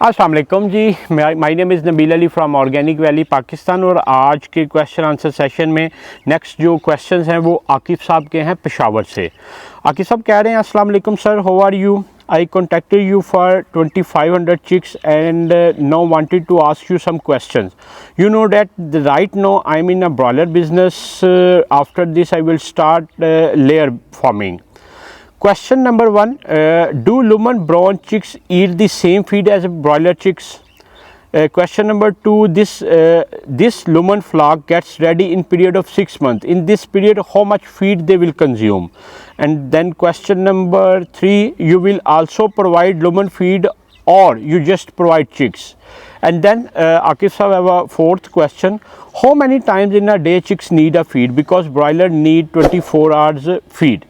अस्सलाम वालेकुम जी, my name is Nabeel Ali from organic valley Pakistan. और आज के क्वेश्चन आंसर सेशन में नेक्स्ट जो क्वेश्चंस हैं वो आकिफ़ साहब के हैं पेशावर से। आकिफ़ साहब कह रहे हैं अस्सलाम वालेकुम sir, how are you? I contacted you for 2500 chicks and now wanted to ask you some questions. You know that right now I'm in a broiler business. After this I will start layer farming. Question number one, do Lumen brown chicks eat the same feed as broiler chicks? Question number two, this Lumen flock gets ready in period of 6 months. In this period, how much feed they will consume? And then question number three, you will also provide Lumen feed or you just provide chicks? And then Akif sahab have a fourth question, how many times in a day chicks need a feed? Because broiler need 24 hours feed.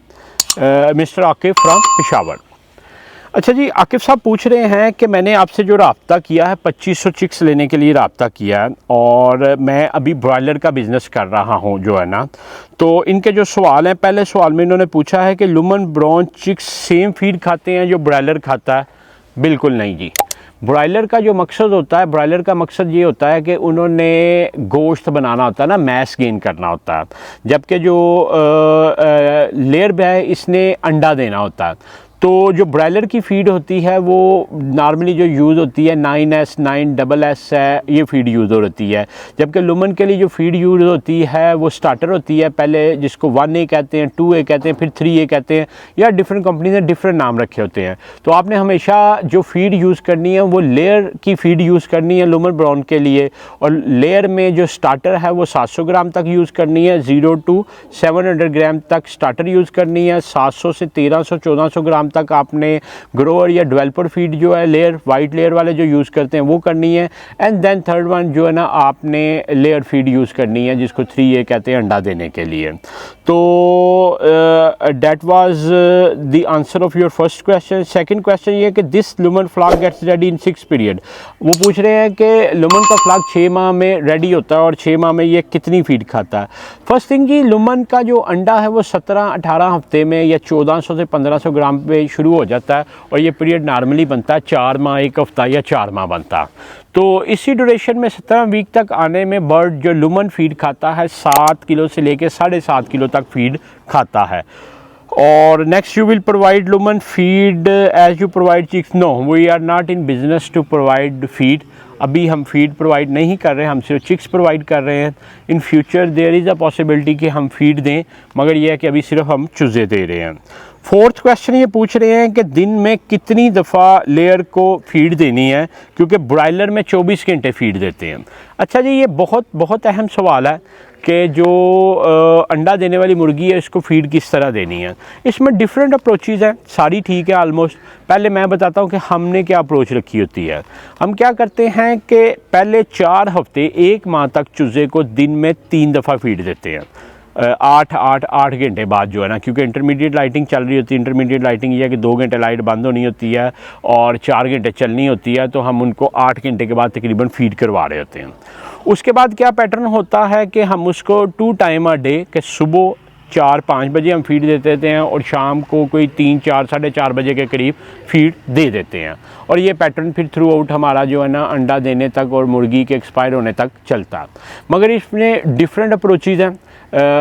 Mr. Akif from Peshawar. अच्छा जी, आकिफ़ साहब पूछ रहे हैं कि मैंने आपसे जो रब्ता किया है 2500 चिक्स लेने के लिए रब्ता किया है और मैं अभी ब्रॉयलर का बिज़नेस कर रहा हूं जो है ना। तो इनके जो सवाल हैं, पहले सवाल में इन्होंने पूछा है कि लुमन ब्राउन चिक्स सेम फीड खाते हैं जो ब्रॉयलर खाता है? बिल्कुल नहीं जी। ब्रॉयलर का जो मकसद होता है, ब्रॉयलर का मकसद ये होता है कि उन्होंने गोश्त बनाना होता है ना, मैस गेन करना होता है, जबकि जो लेयर है इसने अंडा देना होता है। तो जो ब्रॉयलर की फ़ीड होती है वो नॉर्मली जो यूज़ होती है 9S 9SS है, ये फ़ीड यूज़ होती है। जबकि लुमन के लिए जो फ़ीड यूज़ होती है वो स्टार्टर होती है, पहले जिसको 1A कहते हैं, 2A कहते हैं, फिर 3A कहते हैं, या डिफरेंट कंपनी ने डिफरेंट नाम रखे होते हैं। तो आपने हमेशा जो फ़ीड यूज़ करनी है वो लेयर की फ़ीड यूज़ करनी है लुमन ब्राउन के लिए। और लेयर में जो स्टार्टर है वो 700 ग्राम तक यूज़ करनी है, 0 to 700 ग्राम तक स्टार्टर यूज़ करनी है। 700 से 1300-1400 ग्राम तक आपने ग्रोअर या डेवलपर फीड जो है लेयर वाइट लेयर वाले जो यूज़ करते हैं वो करनी है। एंड देन थर्ड वन जो है ना, आपने लेयर फीड यूज़ करनी है जिसको 3A कहते हैं अंडा देने के लिए। तो that was the answer of your first question. Second question ये कि this Lohmann flock gets ready in 6 period. वो पूछ रहे हैं कि लुमन का फ्लॉक 6 माह में रेडी होता है और 6 माह में ये कितनी फीड खाता है। फर्स्ट थिंग जी, लुमन का जो अंडा है वो 17-18 हफ्ते में या 1400 से 1500 ग्राम पे शुरू हो जाता है और ये पीरियड नॉर्मली बनता है 4 माह 1 हफ्ता या 4 माह बनता। तो इसी ड्यूरेशन में 17 वीक तक आने में बर्ड जो लुमन फीड खाता है 7 किलो से लेकर 7.5 किलो तक फीड खाता है। और next, you will provide Lohmann feed as you provide chicks? No, we are not in business to provide feed. अभी हम फीड प्रोवाइड नहीं कर रहे हैं, हम सिर्फ चिक्स प्रोवाइड कर रहे हैं। In future there is a possibility कि हम फीड दें, मगर यह है कि अभी सिर्फ हम चूज़े दे रहे हैं। फोर्थ क्वेश्चन ये पूछ रहे हैं कि दिन में कितनी दफ़ा लेयर को फीड देनी है, क्योंकि ब्रॉयलर में 24 घंटे फीड देते हैं। अच्छा जी, ये बहुत अहम सवाल है कि जो अंडा देने वाली मुर्गी है इसको फीड किस तरह देनी है। इसमें डिफरेंट अप्रोचेज़ हैं, सारी ठीक है ऑलमोस्ट। पहले मैं बताता हूँ कि हमने क्या अप्रोच रखी होती है। हम क्या करते हैं कि पहले 4 हफ्ते 1 माह तक चूज़े को दिन में 3 दफ़ा फीड देते हैं, 8 घंटे बाद जो है ना, क्योंकि इंटरमीडिएट लाइटिंग चल रही होती है। इंटरमीडिएट लाइटिंग ये है कि 2 घंटे लाइट बंद होनी होती है और 4 घंटे चलनी होती है, तो हम उनको 8 घंटे के बाद तकरीबन फीड करवा रहे होते हैं। उसके बाद क्या पैटर्न होता है कि हम उसको 2 टाइम अ डे के सुबह 4-5 बजे हम फीड दे देते हैं और शाम को कोई 3-4 साढ़े 4 बजे के करीब फीड दे देते हैं। और ये पैटर्न फिर थ्रू आउट हमारा जो है ना अंडा देने तक और मुर्गी के एक्सपायर होने तक चलता है। मगर इसमें डिफरेंट अप्रोचेज़ हैं।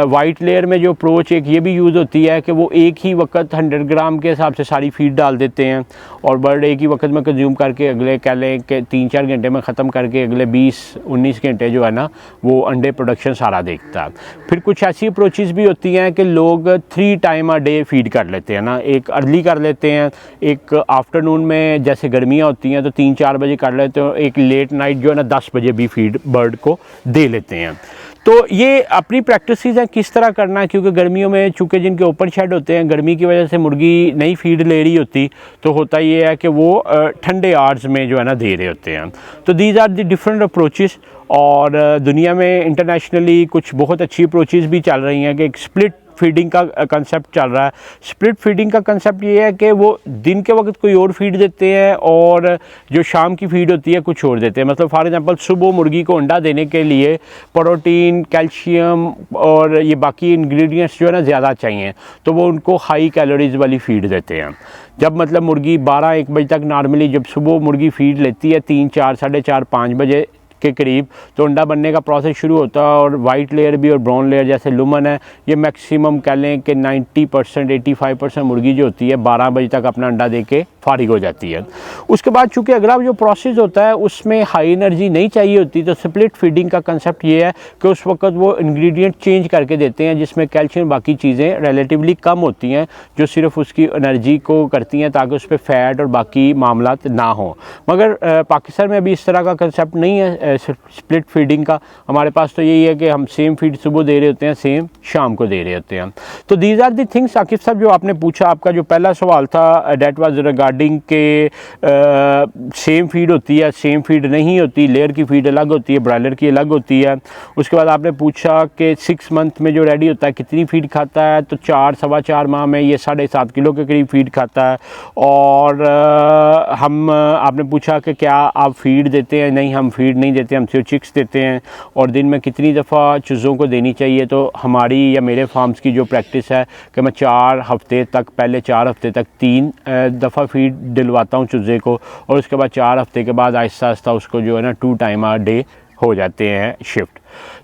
वाइट लेयर में जो अप्रोच एक ये भी यूज़ होती है कि वो एक ही वक्त 100 ग्राम के हिसाब से सारी फीड डाल देते हैं और बर्ड एक ही वक्त में कंज्यूम करके अगले कह लें कि 3-4 घंटे में ख़त्म करके अगले 20-19 घंटे जो है ना वो अंडे प्रोडक्शन सारा देखता है। फिर कुछ ऐसी अप्रोचेज़ भी होती हैं कि लोग 3 टाइम अ डे फीड कर लेते हैं ना, एक अर्ली कर लेते हैं, एक आफ्टरनून में जैसे गर्मियाँ होती हैं तो 3-4 बजे कर लेते हैं, एक लेट नाइट जो है ना 10 बजे भी फीड बर्ड को दे लेते हैं। तो ये अपनी प्रैक्टिसेस हैं किस तरह करना है, क्योंकि गर्मियों में चूँकि जिनके ओपन शेड होते हैं, गर्मी की वजह से मुर्गी नहीं फीड ले रही होती, तो होता ये है कि वो ठंडे आवर्स में जो है ना दे रहे होते हैं। तो these are the different approaches. और दुनिया में इंटरनेशनली कुछ बहुत अच्छी अप्रोचेस भी चल रही हैं कि एक स्प्लिट फीडिंग का कंसेप्ट चल रहा है। स्प्लिट फीडिंग का कंसेप्ट ये है कि वो दिन के वक्त कोई और फीड देते हैं और जो शाम की फीड होती है कुछ और देते हैं। मतलब फॉर एग्जांपल सुबह मुर्गी को अंडा देने के लिए प्रोटीन, कैल्शियम और ये बाकी इंग्रेडिएंट्स जो है ना ज़्यादा चाहिए, तो वो उनको हाई कैलोरीज वाली फीड देते हैं। जब मतलब मुर्गी 12-1 बजे तक नॉर्मली जब सुबह मुर्गी फीड लेती है 3, 4, 4:30, 5 बजे के करीब, तो अंडा बनने का प्रोसेस शुरू होता है। और वाइट लेयर भी और ब्राउन लेयर जैसे लुमन है, ये मैक्सिमम कह लें कि 90%, 85% मुर्गी जो होती है 12 बजे तक अपना अंडा दे के फारिग हो जाती है। उसके बाद चूँकि अगला जो प्रोसेस होता है उसमें हाई एनर्जी नहीं चाहिए होती, तो स्प्लिट फीडिंग का कंसेप्ट ये है कि उस वक्त वो इंग्रेडिएंट चेंज करके देते हैं जिसमें कैल्शियम बाकी चीज़ें रिलेटिवली कम होती हैं, जो सिर्फ उसकी एनर्जी को करती हैं ताकि उस पर फैट और बाकी मामलात ना हो। मगर पाकिस्तान में अभी इस तरह का कंसेप्ट नहीं है स्प्लिट फीडिंग का। हमारे पास तो यही है कि हम सेम फीड सुबह दे रहे होते हैं, सेम शाम को दे रहे होते हैं। तो these are the things Akif साहब जो आपने पूछा। आपका जो पहला सवाल था डेट वाज रिगार्डिंग के सेम फीड होती है, सेम फीड नहीं होती, लेयर की फीड अलग होती है, ब्रायलर की अलग होती है। उसके बाद आपने पूछा कि 6 मंथ में जो रेडी होता है कितनी फीड खाता है, तो 4-4.25 माह में ये 7.5 किलो के करीब फीड खाता है। और आपने पूछा कि क्या आप फीड देते हैं, नहीं हम फीड नहीं देते, हम सिर्फ चिक्स देते हैं। और दिन में कितनी दफ़ा चूज़ों को देनी चाहिए, तो हमारी या मेरे फार्म्स की जो प्रैक्टिस है कि मैं 4 हफ्ते तक, पहले 4 हफ्ते तक 3 दफ़ा फीड दिलवाता हूँ चूज़े को, और उसके बाद 4 हफ्ते के बाद आहिस्ता आहिस्ता उसको जो है ना 2 टाइम आ डे हो जाते हैं शिफ्ट।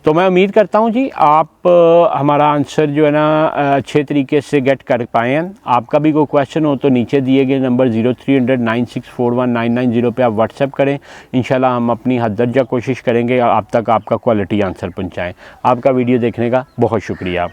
तो मैं उम्मीद करता हूँ जी आप हमारा आंसर जो है ना अच्छे तरीके से गेट कर पाए हैं। आपका भी कोई क्वेश्चन हो तो नीचे दिए गए नंबर 0300964190 पे आप व्हाट्सएप करें। इंशाल्लाह हम अपनी हद दर्जा कोशिश करेंगे आप तक आपका क्वालिटी आंसर पहुँचाएँ। आपका वीडियो देखने का बहुत शुक्रिया।